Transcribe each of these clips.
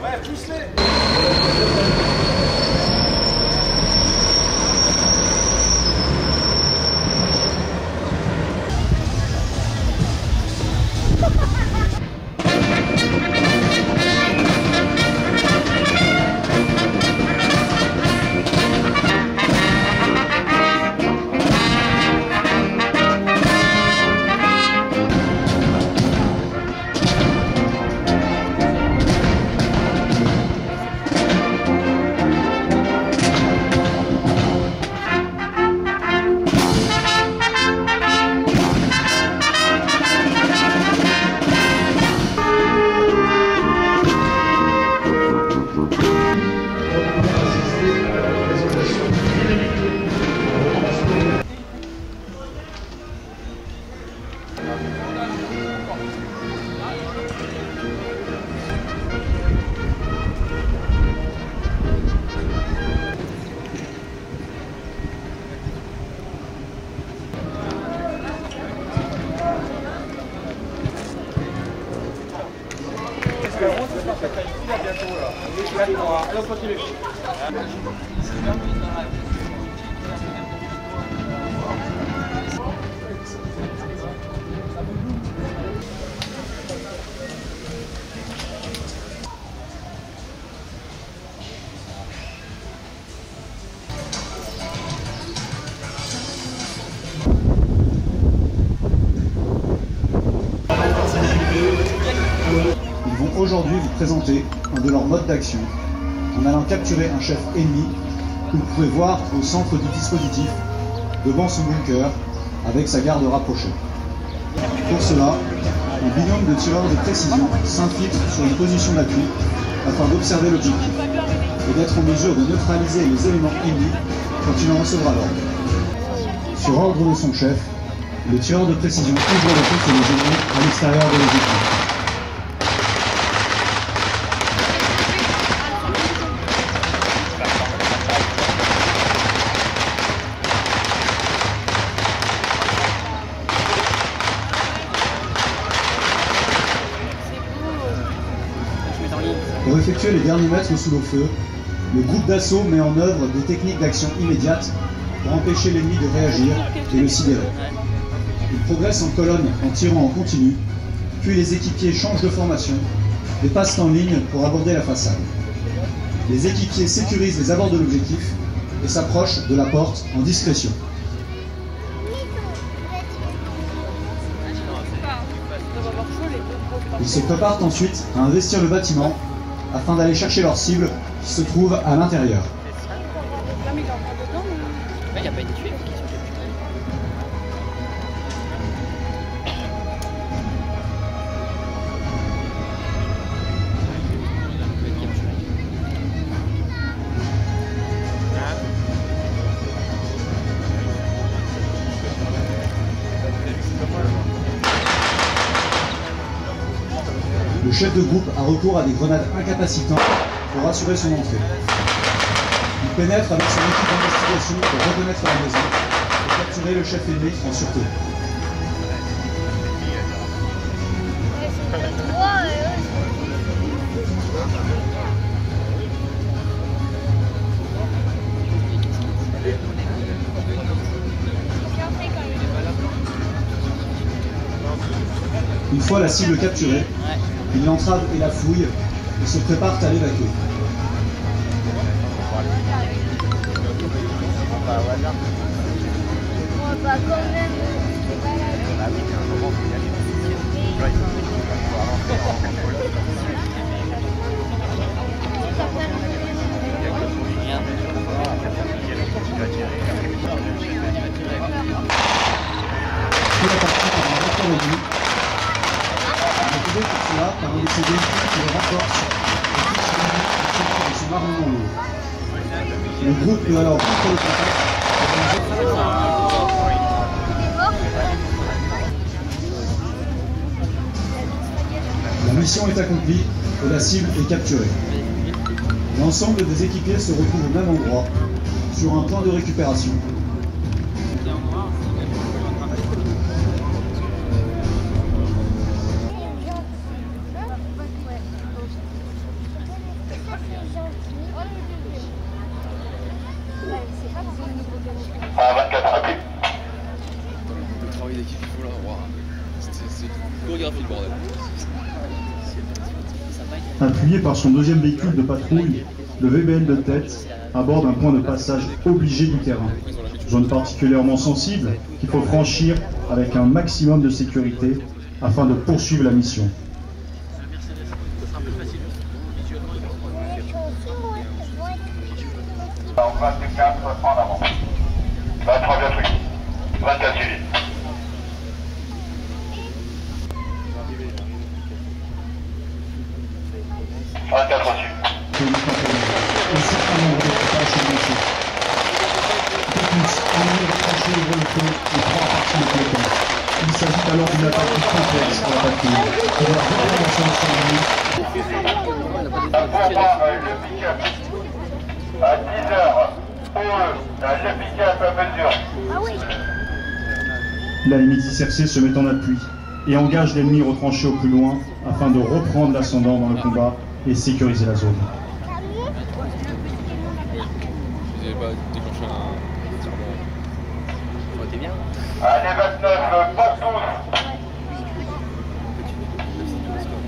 Ouais, pousse-les. Ils vont aujourd'hui vous présenter un de leurs modes d'action en allant capturer un chef ennemi que vous pouvez voir au centre du dispositif, devant son bunker, avec sa garde rapprochée. Pour cela, un binôme de tireurs de précision s'infiltre sur une position d'appui afin d'observer l'objectif et d'être en mesure de neutraliser les éléments ennemis quand il en recevra l'ordre. Sur ordre de son chef, le tireur de précision ouvre le feu sur les ennemis à l'extérieur de l'objectif. Pour effectuer les derniers mètres sous le feu, le groupe d'assaut met en œuvre des techniques d'action immédiate pour empêcher l'ennemi de réagir et le sidérer. Il progresse en colonne en tirant en continu, puis les équipiers changent de formation et passent en ligne pour aborder la façade. Les équipiers sécurisent les abords de l'objectif et s'approchent de la porte en discrétion. Ils se préparent ensuite à investir le bâtiment afin d'aller chercher leur cible qui se trouve à l'intérieur. Le chef de groupe a recours à des grenades incapacitantes pour assurer son entrée. Il pénètre avec son équipe d'investigation pour reconnaître la maison et capturer le chef ennemi en sûreté. Une fois la cible capturée, il l'entrave et la fouille et se préparent à l'évacuer. Pour cela par un de ses véhicules qui le renforce et de son armement lourd. Le groupe peut alors rompre le contact. La mission est accomplie et la cible est capturée. L'ensemble des équipiers se retrouvent au même endroit, sur un point de récupération. À 24 rapide. Le travail d'équipe qu'il faut là, wow. C'est chorégraphique le bordel. Appuyé par son deuxième véhicule de patrouille, le VBL de tête aborde un point de passage obligé du terrain. Zone particulièrement sensible qu'il faut franchir avec un maximum de sécurité afin de poursuivre la mission. En 24 en avant. 23 bien pris. 24 suivi. Reçu. Un certain nombre d'équipages sont blessés. Techniques, ennemi retranché ouvre le feu et prend partie du peloton. Il s'agit alors d'une attaque complexe pour la patrouille, qui doit répondre à son ennemi. Pour moi, le pick-up. À 10h, le pick-up à mesure. La MX-IRC se met en appui et engage l'ennemi retranché au plus loin afin de reprendre l'ascendant dans le combat et sécuriser la zone. Vous n'avez pas déclenché un tirement. T'es bien. Allez, 29, pas tous.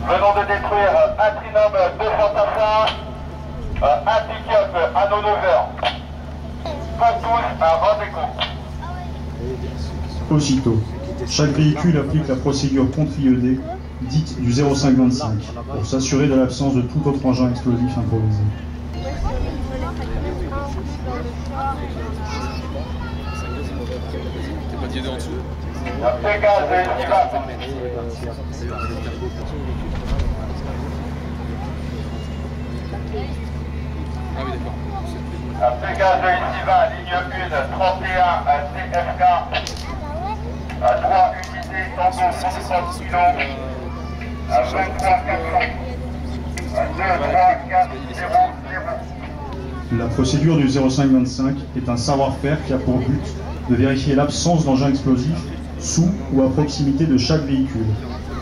Venons de détruire un trinôme de fantassin, un pick-up à nos 9h. Pas tous, un rendez-vous. Aussitôt, chaque véhicule applique la procédure contre-IED dite du 0525 pour s'assurer de l'absence de tout autre engin explosif improvisé. T'es pas tiédé en dessous. Pégase, il va. Ah oui, d'accord. Pégase, ici va, ligne 1, 31, TFK. 3 unités, tango, 160 kg. 23, 400. 2, 3, 4, 0, 0. La procédure du 0525 est un savoir-faire qui a pour but de vérifier l'absence d'engins explosifs sous ou à proximité de chaque véhicule,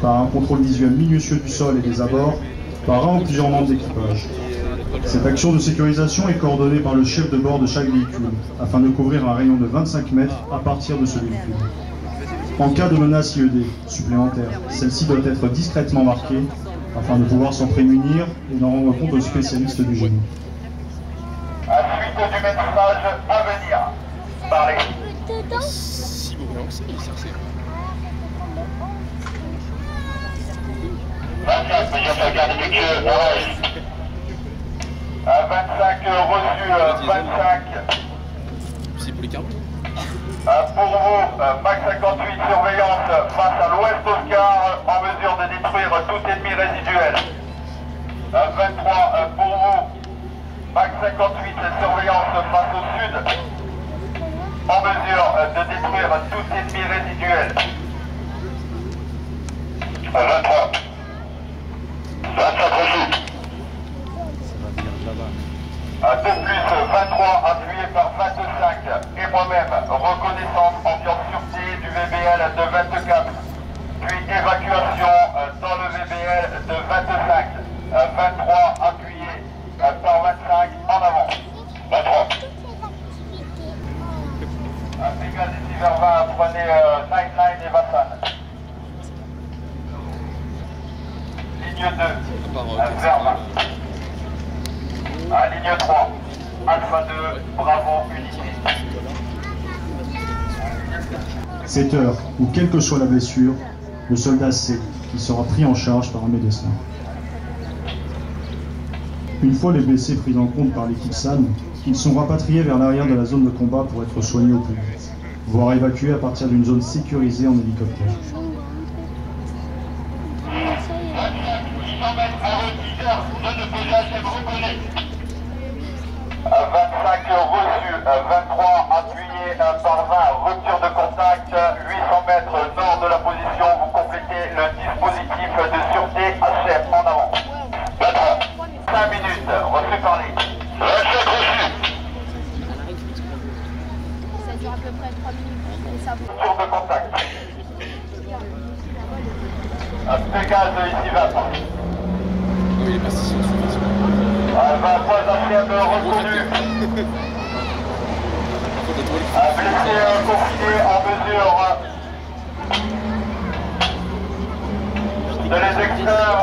par un contrôle visuel minutieux du sol et des abords, par un ou plusieurs membres d'équipage. Cette action de sécurisation est coordonnée par le chef de bord de chaque véhicule, afin de couvrir un rayon de 25 mètres à partir de ce véhicule. En cas de menace IED supplémentaire, celle-ci doit être discrètement marquée, afin de pouvoir s'en prémunir et d'en rendre compte aux spécialistes du génie. À suite du métrage à venir. Parlez. Si beau blanc, c'est IRC. 24, déjà garde effectueux, arrête. 25 reçu, 25. C'est pour les cartes. Pour vous, Mac 58 surveillance face à l'ouest Oscar, en mesure de détruire tout ennemi résiduel. 23 pour vous, Mac 58 surveillance face au sud, en mesure de détruire tout ennemi résiduel. 23. 25 reçu. De plus, 23 appuyé par 25 et moi-même, reconnaissance ambiance sûreté du VBL de 24, puis évacuation dans le VBL de 25, 23 appuyé par 25 en avant. 23. Pégase ici vers 20, prenez 99 et Vassan. Ligne 2, vers 20. À ligne 3, Alpha 2, Bravo, unité. 7 heures, ou quelle que soit la blessure, le soldat sait qu'il sera pris en charge par un médecin. Une fois les blessés pris en compte par l'équipe SAN, ils sont rapatriés vers l'arrière de la zone de combat pour être soignés au plus vite, voire évacués à partir d'une zone sécurisée en hélicoptère. 25 reçu, 23 appuyé par 20, rupture de contact, 800 mètres nord de la position, vous complétez le dispositif de sûreté HF en avant. 23, 5 minutes, reçu par les 27 reçu. Ça dure à peu près 3 minutes. Et ça vaut. Rupture de contact. Pégase ici va. Ah oui, il est passé sur le 20 points ACM reconnus. Blessé confiné en mesure de les extraire.